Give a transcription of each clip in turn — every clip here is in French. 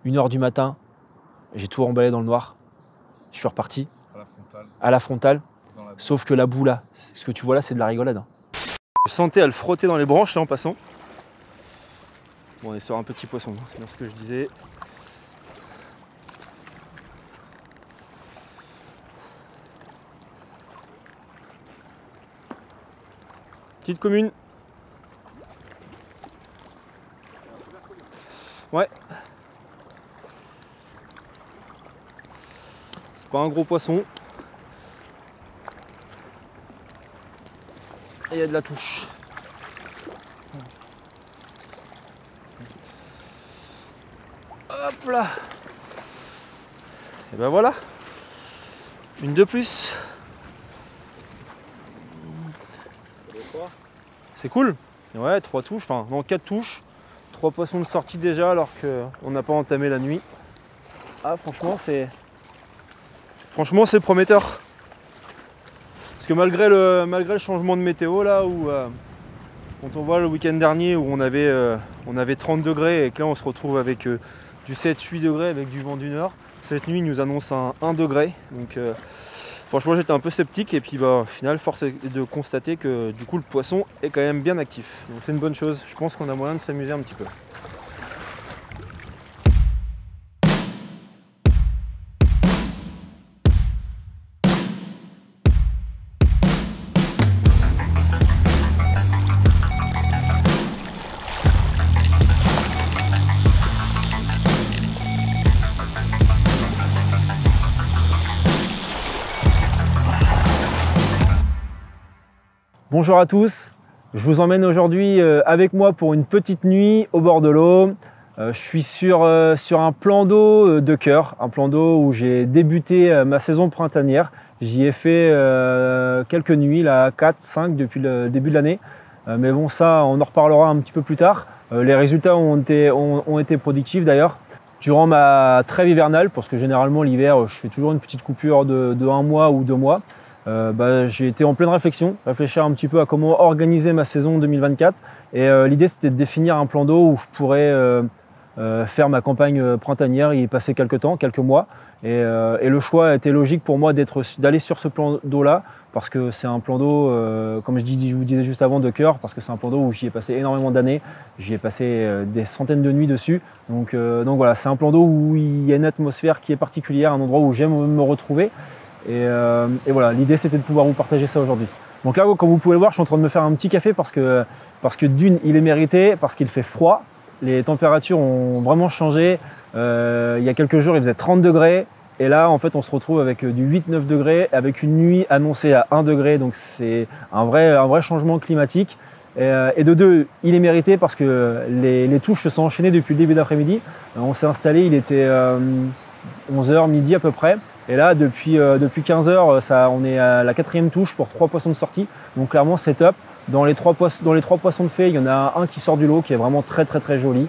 1h du matin, j'ai tout emballé dans le noir. Je suis reparti à la frontale. Sauf que la boue là, ce que tu vois là, c'est de la rigolade. Je sentais à le frotter dans les branches là en passant. Bon, on est sur un petit poisson, c'est bien ce que je disais. Petite commune. Ouais. C'est pas un gros poisson. Et il y a de la touche. Hop là. Et ben voilà. Une de plus. C'est cool. Ouais, 3 touches, enfin non 4 touches. 3 poissons de sortie déjà alors qu'on n'a pas entamé la nuit. Ah franchement c'est prometteur. Parce que malgré le changement de météo là où quand on voit le week-end dernier où on avait 30 degrés et que là on se retrouve avec du 7-8 degrés avec du vent du nord. Cette nuit il nous annonce un 1 degré. Donc franchement j'étais un peu sceptique et puis au final force est de constater que du coup le poisson est quand même bien actif. Donc c'est une bonne chose, je pense qu'on a moyen de s'amuser un petit peu. Bonjour à tous, je vous emmène aujourd'hui avec moi pour une petite nuit au bord de l'eau. Je suis sur un plan d'eau de cœur, un plan d'eau où j'ai débuté ma saison printanière. J'y ai fait quelques nuits, là 4-5 depuis le début de l'année. Mais bon ça on en reparlera un petit peu plus tard. Les résultats ont été productifs d'ailleurs. Durant ma trêve hivernale, parce que généralement l'hiver je fais toujours une petite coupure de 1 mois ou 2 mois. J'ai été en pleine réfléchir un petit peu à comment organiser ma saison 2024 et l'idée c'était de définir un plan d'eau où je pourrais faire ma campagne printanière, y passer quelques mois et le choix a été logique pour moi d'aller sur ce plan d'eau là parce que c'est un plan d'eau comme je vous disais juste avant de cœur parce que c'est un plan d'eau où j'y ai passé énormément d'années, j'y ai passé des centaines de nuits dessus donc voilà c'est un plan d'eau où il y a une atmosphère qui est particulière, un endroit où j'aime me retrouver. Et voilà, l'idée c'était de pouvoir vous partager ça aujourd'hui. Donc là, comme vous pouvez le voir, je suis en train de me faire un petit café parce que d'une, il est mérité, parce qu'il fait froid. Les températures ont vraiment changé. Il y a quelques jours, il faisait 30 degrés. Et là, en fait, on se retrouve avec du 8-9 degrés, avec une nuit annoncée à 1 degré. Donc c'est un vrai changement climatique. Et de deux, il est mérité parce que les touches se sont enchaînées depuis le début d'après-midi. On s'est installé, il était 11h, midi à peu près. Et là, depuis 15 h, on est à la 4e touche pour 3 poissons de sortie. Donc clairement, c'est top. Dans les 3 poissons de fait, il y en a un qui sort du lot, qui est vraiment très joli.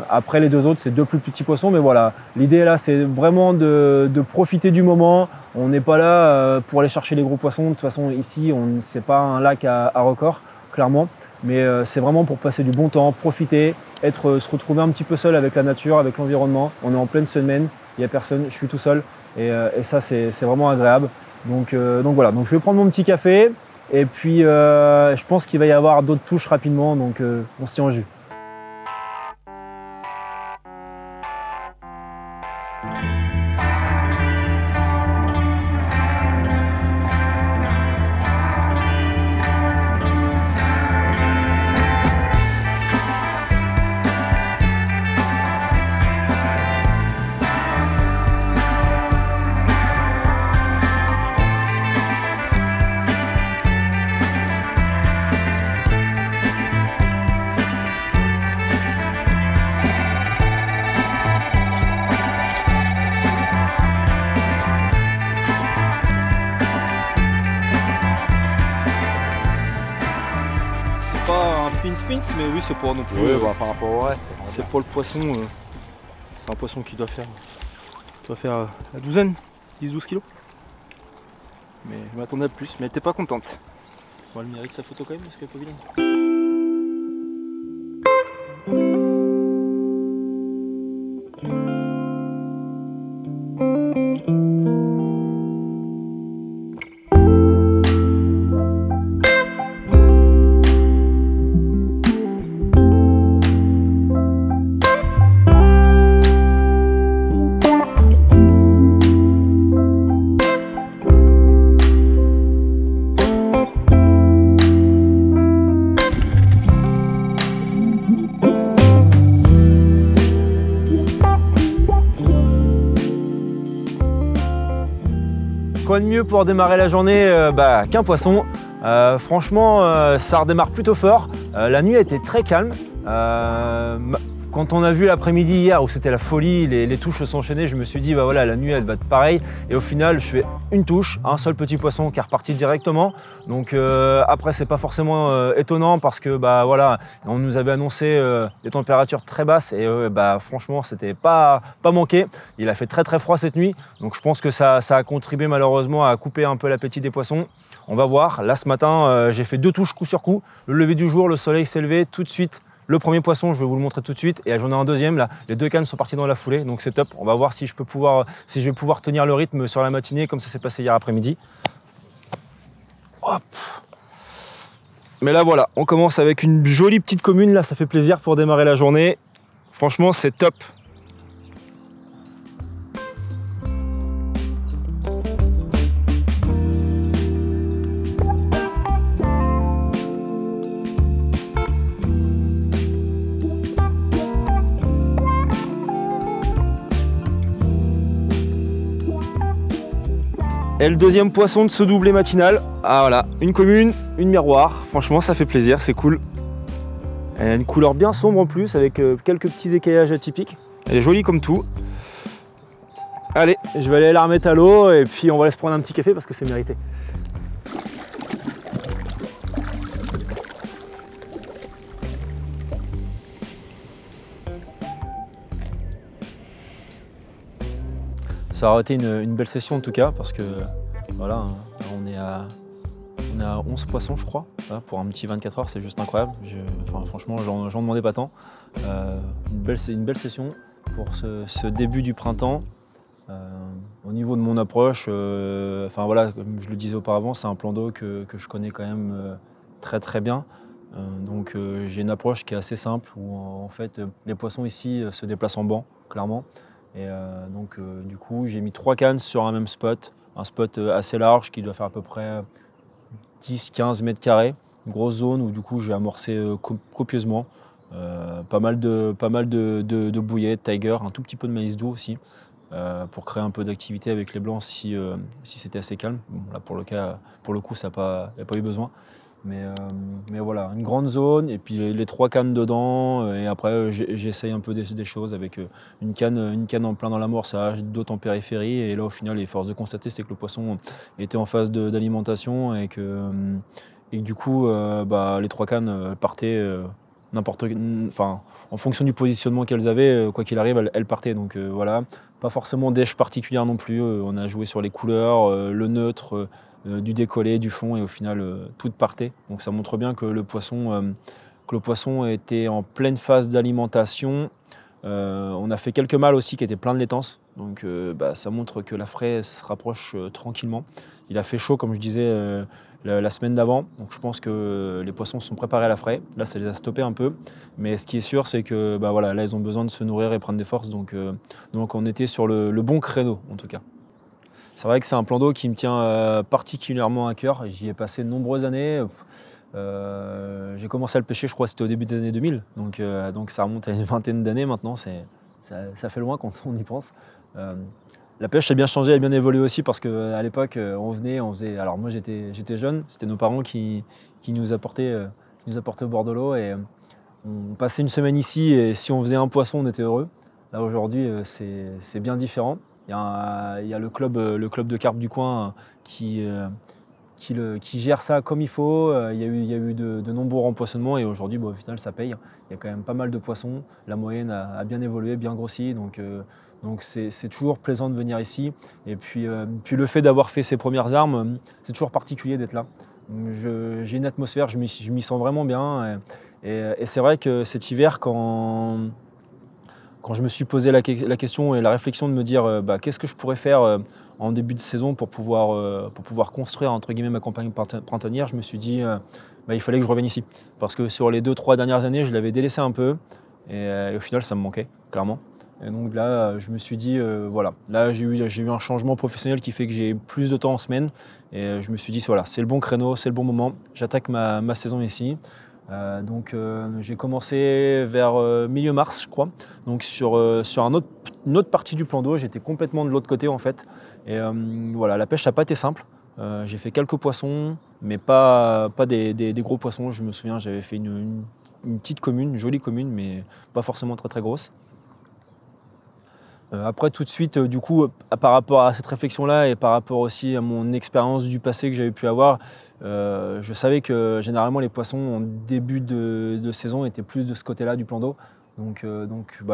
Après, les 2 autres, c'est 2 plus petits poissons. Mais voilà, l'idée là, c'est vraiment de profiter du moment. On n'est pas là pour aller chercher les gros poissons. De toute façon, ici, c'est pas un lac à record, clairement. Mais c'est vraiment pour passer du bon temps, profiter, se retrouver un petit peu seul avec la nature, avec l'environnement. On est en pleine semaine, il n'y a personne, je suis tout seul. Et ça, c'est vraiment agréable. Donc voilà, donc je vais prendre mon petit café. Et puis, je pense qu'il va y avoir d'autres touches rapidement. Donc, on se tient en jus. Spins, mais oui, c'est pour non plus. Oui, par rapport au reste. C'est pour le poisson. C'est un poisson qui doit faire la douzaine, 10-12 kilos. Mais je m'attendais à plus, mais elle était pas contente. Bon, elle mérite sa photo quand même parce qu'elle est pas vilaine. Quoi de mieux pour démarrer la journée qu'un poisson. Franchement, ça redémarre plutôt fort. La nuit a été très calme. Quand on a vu l'après-midi hier où c'était la folie, les touches se sont enchaînées, je me suis dit bah voilà, la nuit elle va être pareille. Et au final, je fais une touche, un seul petit poisson qui est reparti directement. Donc après, c'est pas forcément étonnant parce que bah voilà, on nous avait annoncé des températures très basses et franchement, c'était pas manqué. Il a fait très très froid cette nuit, donc je pense que ça a contribué malheureusement à couper un peu l'appétit des poissons. On va voir. Là ce matin, j'ai fait 2 touches coup sur coup. Le lever du jour, le soleil s'est levé tout de suite. Le premier poisson, je vais vous le montrer tout de suite, et j'en ai un deuxième là. Les 2 cannes sont parties dans la foulée, donc c'est top. On va voir si je vais pouvoir tenir le rythme sur la matinée, comme ça s'est passé hier après-midi. Hop. Mais là voilà, on commence avec une jolie petite commune là, ça fait plaisir pour démarrer la journée. Franchement, c'est top. Et le deuxième poisson de ce doublé matinal, ah voilà, une commune, une miroir, franchement ça fait plaisir, c'est cool. Elle a une couleur bien sombre en plus, avec quelques petits écaillages atypiques. Elle est jolie comme tout. Allez, je vais aller la remettre à l'eau et puis on va aller se prendre un petit café parce que c'est mérité. Ça aurait été une belle session en tout cas parce que voilà, on est à 11 poissons je crois. Là, pour un petit 24 heures, c'est juste incroyable. Franchement, j'en demandais pas tant. Une belle session pour ce début du printemps. Au niveau de mon approche, voilà, comme je le disais auparavant, c'est un plan d'eau que je connais quand même très très bien. Donc j'ai une approche qui est assez simple où en fait les poissons ici se déplacent en banc, clairement. Et du coup, j'ai mis 3 cannes sur un même spot, un spot assez large qui doit faire à peu près 10-15 mètres carrés, une grosse zone où du coup j'ai amorcé copieusement, pas mal de bouillet, de tiger, un tout petit peu de maïs doux aussi, pour créer un peu d'activité avec les blancs si c'était assez calme. Bon, là pour le coup, ça n'a pas eu besoin. Mais voilà, une grande zone et puis les 3 cannes dedans et après j'essaye un peu des choses avec une canne en plein dans l'amorçage, d'autres en périphérie et là au final les forces de constater c'est que le poisson était en phase d'alimentation et que du coup les 3 cannes partaient en fonction du positionnement qu'elles avaient, quoi qu'il arrive elles partaient donc voilà, pas forcément d'èche particulière non plus, on a joué sur les couleurs, le neutre, du décollé, du fond et au final tout partait. Donc ça montre bien que le poisson était en pleine phase d'alimentation. On a fait quelques mâles aussi qui étaient pleins de laitance. Donc ça montre que la fraie se rapproche tranquillement. Il a fait chaud comme je disais la semaine d'avant. Donc je pense que les poissons se sont préparés à la fraie. Là ça les a stoppés un peu. Mais ce qui est sûr c'est que là ils ont besoin de se nourrir et prendre des forces. Donc on était sur le bon créneau en tout cas. C'est vrai que c'est un plan d'eau qui me tient particulièrement à cœur. J'y ai passé de nombreuses années. J'ai commencé à le pêcher, je crois, c'était au début des années 2000. Donc ça remonte à une vingtaine d'années maintenant. Ça fait loin quand on y pense. La pêche a bien changé, elle a bien évolué aussi parce qu'à l'époque, on faisait. Alors moi, j'étais jeune. C'était nos parents qui nous apportaient au bord de l'eau et on passait une semaine ici et si on faisait un poisson, on était heureux. Là aujourd'hui, c'est bien différent. Il y a le club de carpe du coin qui gère ça comme il faut. Il y a eu de nombreux rempoisonnements et aujourd'hui, au final, ça paye. Il y a quand même pas mal de poissons. La moyenne a bien évolué, bien grossi. Donc c'est toujours plaisant de venir ici. Et puis le fait d'avoir fait ses premières armes, c'est toujours particulier d'être là. J'ai une atmosphère, je m'y sens vraiment bien. Et c'est vrai que cet hiver, quand quand je me suis posé la question et la réflexion de me dire qu'est-ce que je pourrais faire en début de saison pour pouvoir construire entre guillemets ma campagne printanière, je me suis dit il fallait que je revienne ici. Parce que sur les 2-3 dernières années, je l'avais délaissé un peu et au final ça me manquait, clairement. Et donc là, je me suis dit, voilà, là j'ai eu un changement professionnel qui fait que j'ai plus de temps en semaine. Et je me suis dit, voilà, c'est le bon créneau, c'est le bon moment, j'attaque ma saison ici. Donc j'ai commencé vers milieu mars, je crois. Donc sur une autre partie du plan d'eau, j'étais complètement de l'autre côté en fait. Et voilà, la pêche n'a pas été simple. J'ai fait quelques poissons, mais pas des gros poissons. Je me souviens, j'avais fait une petite commune, une jolie commune, mais pas forcément très très grosse. Après tout de suite, du coup, par rapport à cette réflexion-là et par rapport aussi à mon expérience du passé que j'avais pu avoir, je savais que généralement les poissons en début de saison étaient plus de ce côté-là du plan d'eau. Donc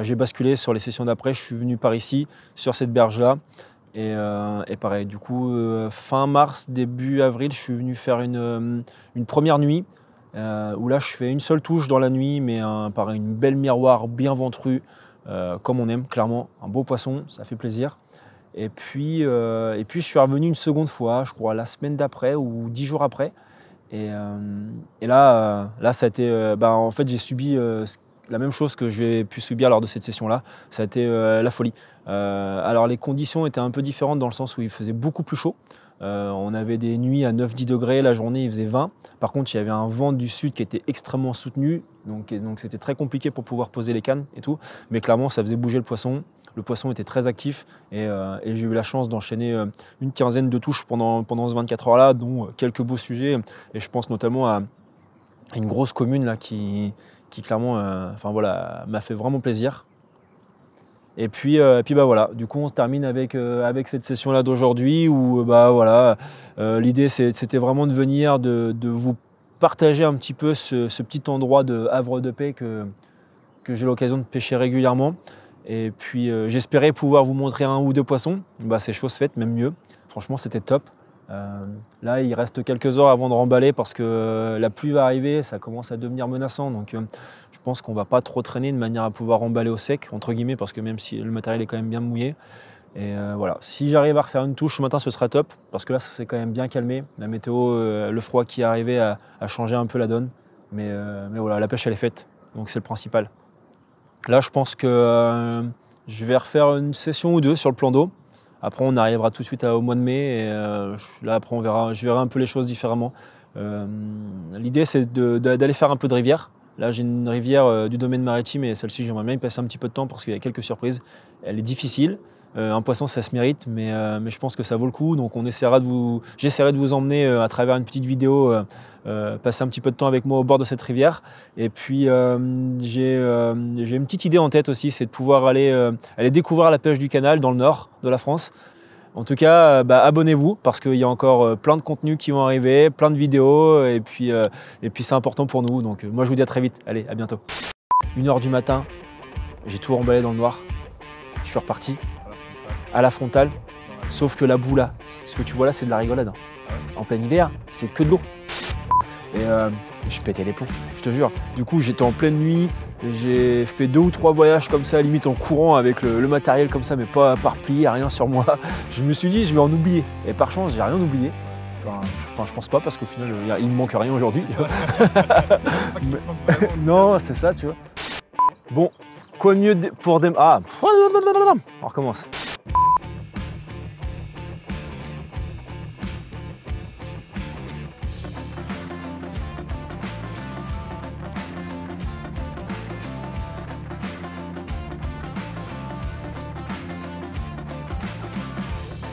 j'ai basculé sur les sessions d'après, je suis venu par ici, sur cette berge-là. Et pareil, du coup, fin mars, début avril, je suis venu faire une première nuit, où là je fais une seule touche dans la nuit, mais pareil, une belle miroir bien ventrue. Comme on aime, clairement, un beau poisson, ça fait plaisir. Et puis je suis revenu une seconde fois, je crois, la semaine d'après ou 10 jours après. Et là, ça a été, en fait, j'ai subi la même chose que j'ai pu subir lors de cette session-là. Ça a été la folie. Alors les conditions étaient un peu différentes dans le sens où il faisait beaucoup plus chaud. On avait des nuits à 9-10 degrés, la journée il faisait 20. Par contre, il y avait un vent du sud qui était extrêmement soutenu, donc c'était très compliqué pour pouvoir poser les cannes et tout. Mais clairement, ça faisait bouger le poisson. Le poisson était très actif et j'ai eu la chance d'enchaîner une quinzaine de touches pendant ce 24 heures-là, dont quelques beaux sujets. Et je pense notamment à une grosse commune là, qui clairement m'a fait vraiment plaisir. Et puis voilà, du coup on se termine avec cette session-là d'aujourd'hui où l'idée c'était vraiment de venir, de vous partager un petit peu ce petit endroit de havre de paix que j'ai l'occasion de pêcher régulièrement. Et puis j'espérais pouvoir vous montrer un ou deux poissons. C'est chose faite, même mieux. Franchement c'était top. Là il reste quelques heures avant de remballer parce que la pluie va arriver, ça commence à devenir menaçant. Donc je pense qu'on va pas trop traîner de manière à pouvoir remballer au sec, entre guillemets, parce que même si le matériel est quand même bien mouillé. Et voilà, si j'arrive à refaire une touche ce matin, ce sera top, parce que là ça s'est quand même bien calmé. La météo, le froid qui est arrivé a changé un peu la donne. Mais voilà, la pêche elle est faite, donc c'est le principal. Là je pense que je vais refaire une session ou deux sur le plan d'eau. Après, on arrivera tout de suite au mois de mai et là, après, je verrai un peu les choses différemment. L'idée, c'est d'aller faire un peu de rivière. Là, j'ai une rivière du domaine maritime et celle-ci, j'aimerais bien y passer un petit peu de temps parce qu'il y a quelques surprises. Elle est difficile. Un poisson, ça se mérite, mais je pense que ça vaut le coup. Donc, j'essaierai de vous emmener à travers une petite vidéo, passer un petit peu de temps avec moi au bord de cette rivière. Et puis, j'ai une petite idée en tête aussi, c'est de pouvoir aller découvrir la pêche du canal dans le nord de la France. En tout cas, abonnez-vous parce qu'il y a encore plein de contenus qui vont arriver, plein de vidéos. Et puis c'est important pour nous. Donc, moi, je vous dis à très vite. Allez, à bientôt. 1h du matin, j'ai tout remballé dans le noir. Je suis reparti à la frontale, sauf que la boue là, ce que tu vois là, c'est de la rigolade. En plein hiver, c'est que de l'eau. Et je pétais les plombs, je te jure. Du coup, j'étais en pleine nuit, j'ai fait 2 ou 3 voyages comme ça, limite en courant avec le matériel comme ça, mais pas par plié, rien sur moi. Je me suis dit, je vais en oublier. Et par chance, j'ai rien oublié. Enfin, je pense pas, parce qu'au final, il me manque rien aujourd'hui. Non, c'est ça, tu vois. Bon, quoi de mieux pour démarrer. Ah, on recommence.